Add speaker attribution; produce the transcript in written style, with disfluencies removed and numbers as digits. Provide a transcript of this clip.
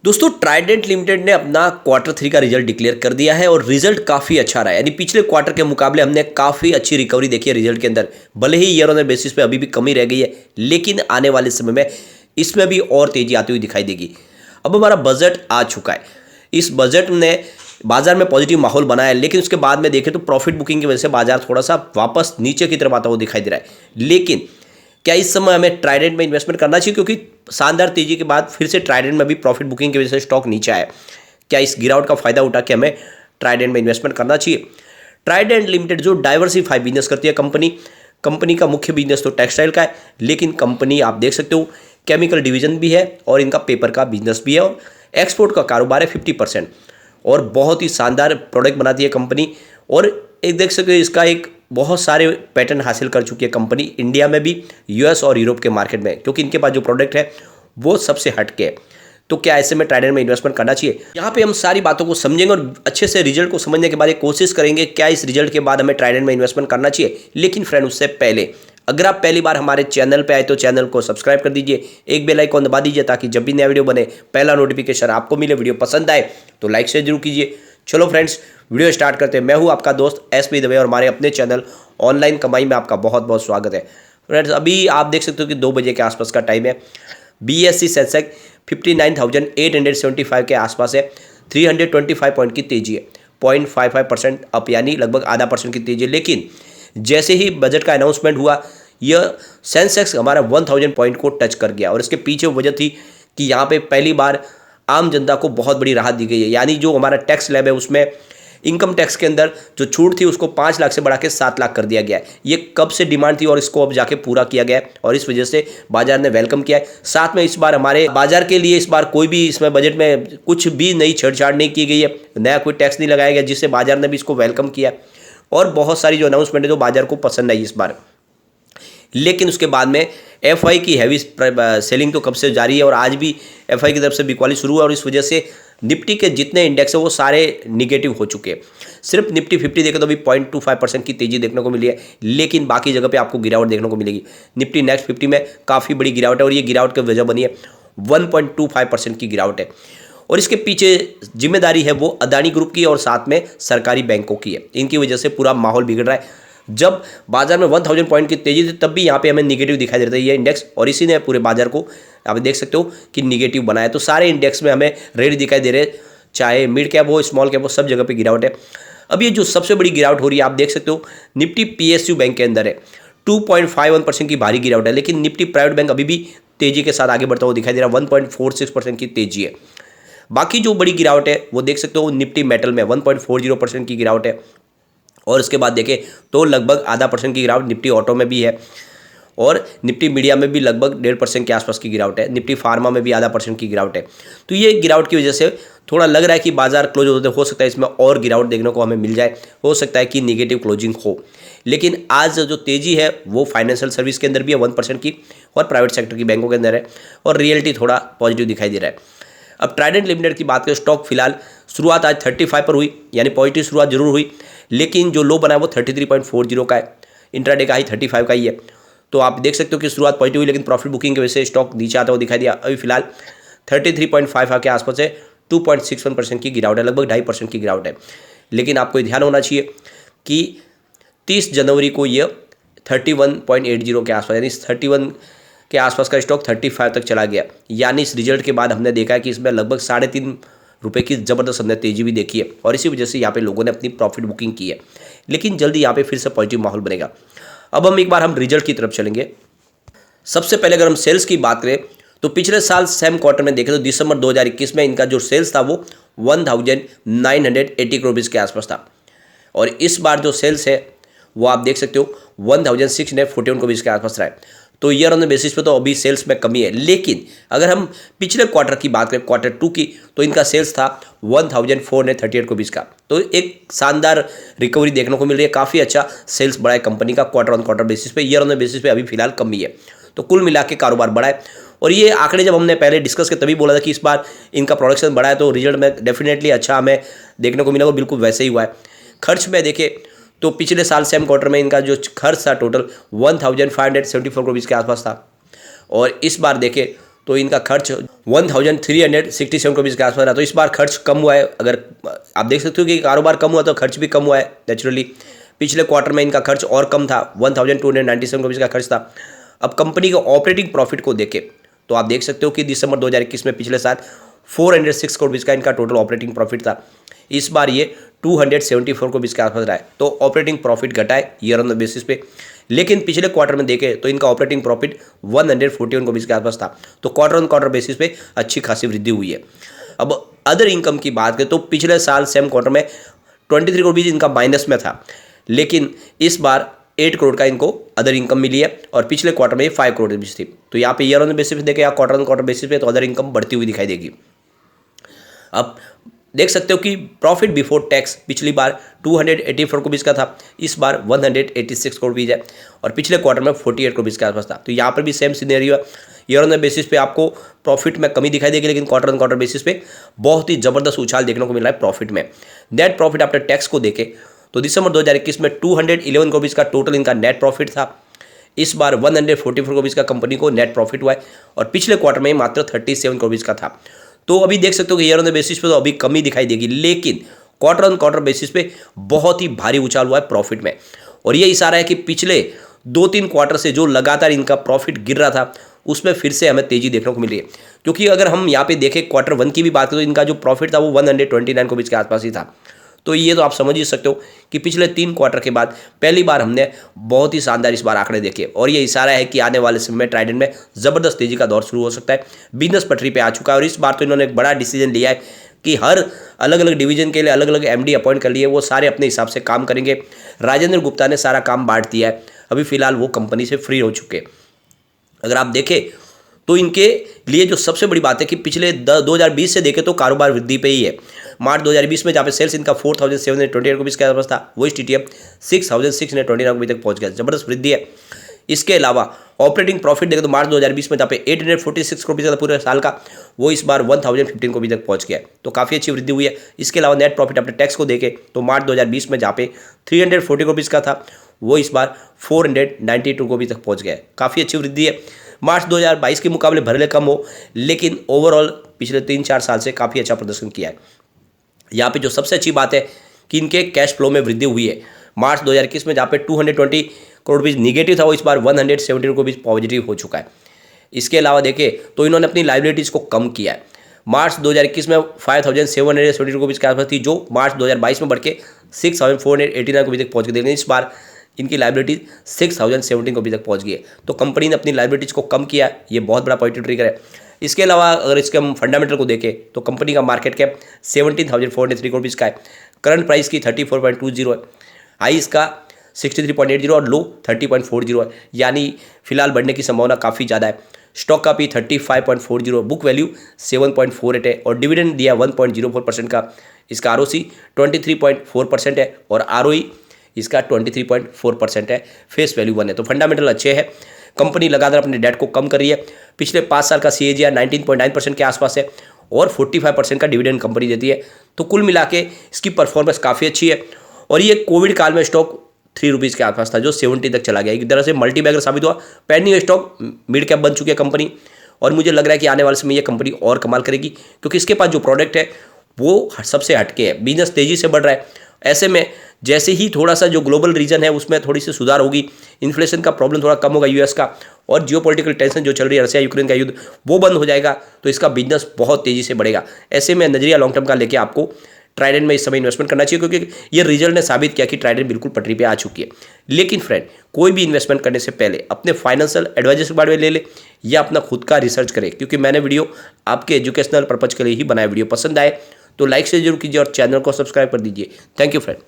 Speaker 1: दोस्तों Trident limited ने अपना क्वार्टर थ्री का रिजल्ट डिक्लेयर कर दिया है और रिजल्ट काफ़ी अच्छा रहा है। यानी पिछले क्वार्टर के मुकाबले हमने काफ़ी अच्छी रिकवरी देखी है रिजल्ट के अंदर। भले ही ईयर ऑन ईयर बेसिस पे अभी भी कमी रह गई है, लेकिन आने वाले समय में इसमें भी और तेजी आती हुई दिखाई देगी। अब हमारा बजट आ चुका है। इस बजट ने बाजार में पॉजिटिव माहौल बनाया है, लेकिन उसके बाद में देखें तो प्रॉफिट बुकिंग की वजह से बाजार थोड़ा सा वापस नीचे की तरफ आता हुआ दिखाई दे रहा है। लेकिन क्या इस समय हमें ट्राइडेंट में इन्वेस्टमेंट करना चाहिए, क्योंकि शानदार तेजी के बाद फिर से ट्राइडेंट में भी प्रॉफिट बुकिंग की वजह से स्टॉक नीचे आया। क्या इस गिरावट का फायदा उठा के हमें ट्राइडेंट में इन्वेस्टमेंट करना चाहिए? ट्राइडेंट लिमिटेड जो डाइवर्सिफाई बिजनेस करती है कंपनी का मुख्य बिजनेस तो टेक्सटाइल का है, लेकिन कंपनी आप देख सकते हो केमिकल डिवीजन भी है और इनका पेपर का बिजनेस भी है और एक्सपोर्ट का कारोबार है 50%। और बहुत ही शानदार प्रोडक्ट बनाती है कंपनी। और एक देख सकते हो इसका एक बहुत सारे पैटर्न हासिल कर चुकी है कंपनी इंडिया में भी, यूएस और यूरोप के मार्केट में, क्योंकि इनके पास जो प्रोडक्ट है वो सबसे हटके है। तो क्या ऐसे में ट्राइडेंट में इन्वेस्टमेंट करना चाहिए? यहाँ पे हम सारी बातों को समझेंगे और अच्छे से रिजल्ट को समझने के बाद एक कोशिश करेंगे क्या इस रिजल्ट के बाद हमें ट्राइडेंट में इन्वेस्टमेंट करना चाहिए। लेकिन फ्रेंड, उससे पहले अगर आप पहली बार हमारे चैनल पे आए तो चैनल को सब्सक्राइब कर दीजिए, एक बेल आइकॉन दबा दीजिए ताकि जब भी नया वीडियो बने पहला नोटिफिकेशन आपको मिले। वीडियो पसंद आए तो लाइक शेयर जरूर कीजिए। चलो फ्रेंड्स, वीडियो स्टार्ट करते हैं। मैं हूं आपका दोस्त एसपी दवे और हमारे अपने चैनल ऑनलाइन कमाई में आपका बहुत बहुत स्वागत है। फ्रेंड्स, अभी आप देख सकते हो कि 2 बजे के आसपास का टाइम है। बीएसई सेंसेक्स 59,875 के आसपास है। 325 पॉइंट की तेजी है, 0.55% अप, यानी लगभग आधा % की तेजी है। लेकिन जैसे ही बजट का अनाउंसमेंट हुआ, यह सेंसेक्स हमारा 1000 पॉइंट को टच कर गया। और इसके पीछे वजह थी कि यहाँ पे पहली बार आम जनता को बहुत बड़ी राहत दी गई है। यानी जो हमारा टैक्स स्लैब है उसमें इनकम टैक्स के अंदर जो छूट थी उसको 5 लाख से बढ़ा के 7 लाख कर दिया गया है। ये कब से डिमांड थी और इसको अब जाके पूरा किया गया है और इस वजह से बाजार ने वेलकम किया है। साथ में इस बार हमारे बाजार के लिए इस बार कोई भी इसमें बजट में कुछ भी नई छेड़छाड़ नहीं की गई है, नया कोई टैक्स नहीं लगाया गया, जिससे बाजार ने भी इसको वेलकम किया। और बहुत सारी जो अनाउंसमेंट है जो बाजार को पसंद आई इस बार। लेकिन उसके बाद में एफआई की हैवी सेलिंग तो कब से जारी है और आज भी एफआई की तरफ से बिकवाली शुरू है और इस वजह से निफ्टी के जितने इंडेक्स है वो सारे निगेटिव हो चुके हैं। सिर्फ निफ्टी 50 देखें तो अभी 0.25% की तेजी देखने को मिली है, लेकिन बाकी जगह पे आपको गिरावट देखने को मिलेगी। निफ्टी नेक्स्ट 50 में काफ़ी बड़ी गिरावट है और ये गिरावट की वजह बनी है 1.25% की गिरावट है। और इसके पीछे जिम्मेदारी है वो अदानी ग्रुप की और साथ में सरकारी बैंकों की है। इनकी वजह से पूरा माहौल बिगड़ रहा है। जब बाजार में 1000 पॉइंट की तेजी थी तब भी यहाँ पे हमें निगेटिव दिखाई दे रहा है ये इंडेक्स, और इसी ने पूरे बाजार को आप देख सकते हो कि निगेटिव बनाया। तो सारे इंडेक्स में हमें रेड दिखाई दे रहे हैं, चाहे मिड कैप हो स्मॉल कैप हो, सब जगह पे गिरावट है। अब ये जो सबसे बड़ी गिरावट हो रही है आप देख सकते हो निफ्टी पीएसयू बैंक के अंदर है, 2.51% की भारी गिरावट है। लेकिन निफ्टी प्राइवेट बैंक अभी भी तेजी के साथ आगे बढ़ता हुआ दिखाई दे रहा है, 1.46% की तेजी है। बाकी जो बड़ी गिरावट है वो देख सकते हो निफ्टी मेटल में 1.40% की गिरावट है। और उसके बाद देखें तो लगभग आधा % की गिरावट निफ्टी ऑटो में भी है और निफ्टी मीडिया में भी लगभग 1.5% के आसपास की गिरावट है। निफ्टी फार्मा में भी आधा % की गिरावट है। तो ये गिरावट की वजह से थोड़ा लग रहा है कि बाजार क्लोज होते हो सकता है इसमें और गिरावट देखने को हमें मिल जाए, हो सकता है कि निगेटिव क्लोजिंग हो। लेकिन आज जो तेजी है वो फाइनेंशियल सर्विस के अंदर भी है 1% की, और प्राइवेट सेक्टर की बैंकों के अंदर है, और रियल्टी थोड़ा पॉजिटिव दिखाई दे रहा है। अब ट्राइडेंट लिमिटेड की बात करें, स्टॉक फिलहाल शुरुआत आज 35 पर हुई, यानी पॉजिटिव शुरुआत जरूर हुई, लेकिन जो लो बना है वो 33.40 का है। इंट्राडे का ही 35 का ही है। तो आप देख सकते हो कि शुरुआत पॉजिटिव हुई, लेकिन प्रॉफिट बुकिंग की वजह से स्टॉक नीचे आता हुआ दिखाई दिया। अभी फिलहाल 33.55 के आसपास है, 2.61% की गिरावट है, लगभग 2.5% की गिरावट है। लेकिन आपको ध्यान होना चाहिए कि 30 जनवरी को ये 31.80 के आसपास, यानी 31 के आसपास का स्टॉक 35 तक चला गया। यानी इस रिजल्ट के बाद हमने देखा है कि इसमें लगभग 3.5 रुपये की ज़बरदस्त हमने तेजी भी देखी है, और इसी वजह से यहाँ पे लोगों ने अपनी प्रॉफिट बुकिंग की है। लेकिन जल्दी यहाँ पे फिर से पॉजिटिव माहौल बनेगा। अब हम रिजल्ट की तरफ चलेंगे। सबसे पहले अगर हम सेल्स की बात करें तो पिछले साल सेम क्वार्टर में देखें तो दिसंबर 2021 में इनका जो सेल्स था वो 1980 करोड़ रुपीज़ के आसपास था, और इस बार जो सेल्स है वो आप देख सकते हो 1641 करोड़ रुपीज़ के आसपास रहा है। तो ईयर ऑन बेसिस पे तो अभी सेल्स में कमी है। लेकिन अगर हम पिछले क्वार्टर की बात करें, क्वार्टर 2 की, तो इनका सेल्स था 1438 करोड़ रुपीज़ का। तो एक शानदार रिकवरी देखने को मिल रही है, काफ़ी अच्छा सेल्स बढ़ा है कंपनी का क्वार्टर ऑन क्वार्टर बेसिस पे। ईयर ऑन बेसिस पे अभी फिलहाल कमी है। तो कुल मिला के कारोबार बढ़ा है, और ये आंकड़े जब हमने पहले डिस्कस किया तभी बोला था कि इस बार इनका प्रोडक्शन बढ़ा है, तो रिजल्ट में डेफिनेटली अच्छा हमें देखने को मिला, और बिल्कुल वैसे ही हुआ है। खर्च में देखें तो पिछले साल सेम क्वार्टर में इनका जो खर्च था टोटल 1574 करोड़ रुपीज़ के आसपास था, और इस बार देखें तो इनका खर्च 1367 रुपीज़ के आसपास रहा। तो इस बार खर्च कम हुआ है। अगर आप देख सकते हो कि कारोबार कम हुआ तो खर्च भी कम हुआ है नेचुरली। पिछले क्वार्टर में इनका खर्च और कम था, 1297 रुपीज़ का खर्च था। अब कंपनी के ऑपरेटिंग प्रॉफिट को देखें तो आप देख सकते हो कि दिसंबर 2021 में पिछले साल 406 करोड़ रुपीज़ का इनका टोटल ऑपरेटिंग प्रॉफिट था। इस बार ये 274 करोड़ रुपीज़ के आसपास रहा है। तो ऑपरेटिंग प्रॉफिट घटा है ईयर ऑन द बेसिस पे। लेकिन पिछले क्वार्टर में देखें तो इनका ऑपरेटिंग प्रॉफिट 141 करोड़ रुपीज़ के आसपास था। तो क्वार्टर ऑन क्वार्टर बेसिस पे अच्छी खासी वृद्धि हुई है। अब अदर इनकम की बात करें तो पिछले साल सेम क्वार्टर में 23 करोड़ रुपीज़ इनका माइनस में था, लेकिन इस बार 8 करोड़ का इनको अदर इनकम मिली है और पिछले क्वार्टर में 5 करोड़ रुपीज़ थी। तो यहाँ पे ईयर ऑन बेसिस पे देखें या क्वार्टर ऑन क्वार्टर बेसिस पे तो अदर इनकम बढ़ती हुई दिखाई देगी। अब देख सकते हो कि प्रॉफिट बिफोर टैक्स पिछली बार 284 करोड़ रुपीज़ का था, इस बार 186 करोड़ रुपीज़ है और पिछले क्वार्टर में 48 करोड़ रुपीज़ के आसपास था। तो यहाँ पर भी सेम सिनेरियो है। ईयर ऑन द बेसिस पे आपको प्रॉफिट में कमी दिखाई देगी, लेकिन क्वार्टर ऑन क्वार्टर बेसिस पे बहुत ही जबरदस्त उछाल देखने को मिल रहा है प्रॉफिट में। नेट प्रॉफिट आफ्टर टैक्स को देखें तो दिसंबर 2021 में 211 करोड़ रुपीज़ का टोटल इनका नेट प्रॉफिट था। इस बार 144 करोड़ रुपीज़ का कंपनी को नेट प्रॉफिट हुआ है और पिछले क्वार्टर में मात्र 37 करोड़ रुपीज़ का था। तो अभी देख सकते हो कि ईयर ऑन द बेसिस पे तो अभी कमी दिखाई देगी, लेकिन क्वार्टर ऑन क्वार्टर बेसिस पे बहुत ही भारी उछाल हुआ है प्रॉफिट में। और ये इशारा है कि पिछले 2-3 क्वार्टर से जो लगातार इनका प्रॉफिट गिर रहा था उसमें फिर से हमें तेजी देखने को मिली है। क्योंकि अगर हम यहाँ पे देखें क्वार्टर 1 की भी बात करें तो इनका जो प्रॉफिट था वो 129 करोड़ रुपीज़ के आसपास ही था। तो ये तो आप समझ ही सकते हो कि पिछले 3 क्वार्टर के बाद पहली बार हमने बहुत ही शानदार इस बार आंकड़े देखे और ये इशारा है कि आने वाले समय में ट्राइडेंट में ज़बरदस्त तेजी का दौर शुरू हो सकता है। बिजनेस पटरी पे आ चुका है और इस बार तो इन्होंने एक बड़ा डिसीजन लिया है कि हर अलग अलग डिवीजन के लिए अलग अलग एमडी अपॉइंट कर लिए, वो सारे अपने हिसाब से काम करेंगे। राजेंद्र गुप्ता ने सारा काम बांट दिया है, अभी फिलहाल वो कंपनी से फ्री हो चुके। अगर आप देखें तो इनके लिए जो सबसे बड़ी बात है कि पिछले 2020 से देखें तो कारोबार वृद्धि पे ही है। मार्च 2020 में जहाँ पे सेल्स इनका 4728 रुपीज़ के आसपास था, वही TTM 6629 रुपये तक पहुँच गया, जबरदस्त वृद्धि है। इसके अलावा ऑपरेटिंग प्रॉफिट देखें तो मार्च 2020 में जहाँ पे 846 करोड़ रुपये था पूरे साल का, वो इस बार 1015 करोड़ तक पहुँच गया है। तो काफ़ी अच्छी वृद्धि हुई है। इसके अलावा नेट प्रॉफिट आफ्टर टैक्स को देखें तो मार्च 2020 में जहाँ पे 340 करोड़ रुपीज़ का था, वो इस बार 492 करोड़ तक पहुँच गया है। काफ़ी अच्छी वृद्धि है। मार्च 2022 के मुकाबले भले कम हो, लेकिन ओवरऑल पिछले 3-4 साल से काफ़ी अच्छा प्रदर्शन किया है। यहाँ पे जो सबसे अच्छी बात है कि इनके कैश फ्लो में वृद्धि हुई है। मार्च 2021 में जहाँ पे 220 करोड़ रुपीज़ निगेटिव था, वो इस बार 170 करोड़ रुपीज़ पॉजिटिव हो चुका है। इसके अलावा देखें तो इन्होंने अपनी लाइबिलिटीज़ को कम किया है। मार्च 2021 में 5770 करोड़ रुपीज़ के आसपास थी, जो मार्च 2022 में बढ़ के 6489 करोड़ तक पहुँच गई। लेकिन इस बार इनकी लाइबिलिटी 6017 करोड़ तक पहुँच गई है। तो कंपनी ने अपनी लाइबिलिटीज़ को कम किया, ये बहुत बड़ा पॉजिटिव ट्रिगर है। इसके अलावा अगर इसके हम फंडामेंटल को देखें तो कंपनी का मार्केट कैप 17,403 करोड़ रुपीज़ का है। करंट प्राइस की 34.20 है, हाई इसका 63.80 और लो 30.40 है, यानी फिलहाल बढ़ने की संभावना काफ़ी ज़्यादा है। स्टॉक का भी 35.40, बुक वैल्यू 7.48 है और डिविडेंड दिया 1.04% का। इसका ROC 23.4% है और ROE इसका 23.4% है। फेस वैल्यू 1 है। तो फंडामेंटल अच्छे हैं। कंपनी लगातार अपने डेट को कम कर रही है। पिछले 5 साल का CAGR 19.9% के आसपास है और 45% का डिविडेंड कंपनी देती है। तो कुल मिला के इसकी परफॉर्मेंस काफ़ी अच्छी है और ये कोविड काल में स्टॉक 3 रुपीज़ के आसपास था, जो 70 तक चला गया। एक तरह से मल्टी बैगर साबित हुआ। पेनी स्टॉक मिड कैप बन चुकी है कंपनी और मुझे लग रहा है कि आने वाले समय ये कंपनी और कमाल करेगी, क्योंकि इसके पास जो प्रोडक्ट है वो सबसे हटके है। बिजनेस तेज़ी से बढ़ रहा है। ऐसे में जैसे ही थोड़ा सा जो ग्लोबल रीजन है उसमें थोड़ी सी सुधार होगी, इन्फ्लेशन का प्रॉब्लम थोड़ा कम होगा US का, और जियोपॉलिटिकल टेंशन जो चल रही है रशिया यूक्रेन का युद्ध, वो बंद हो जाएगा, तो इसका बिजनेस बहुत तेज़ी से बढ़ेगा। ऐसे में नजरिया लॉन्ग टर्म का लेके आपको ट्राइडेंट में इस समय इन्वेस्टमेंट करना चाहिए, क्योंकि ये रिजल्ट ने साबित किया कि ट्राइडेंट बिल्कुल पटरी पे आ चुकी है। लेकिन फ्रेंड, कोई भी इन्वेस्टमेंट करने से पहले अपने फाइनेंशियल एडवाइजर के बारे में ले ले या अपना खुद का रिसर्च करें, क्योंकि मैंने वीडियो आपके एजुकेशनल पर्पज के लिए ही बनाया। वीडियो पसंद आए तो लाइक से जरूर कीजिए और चैनल को सब्सक्राइब कर दीजिए। Thank you friend.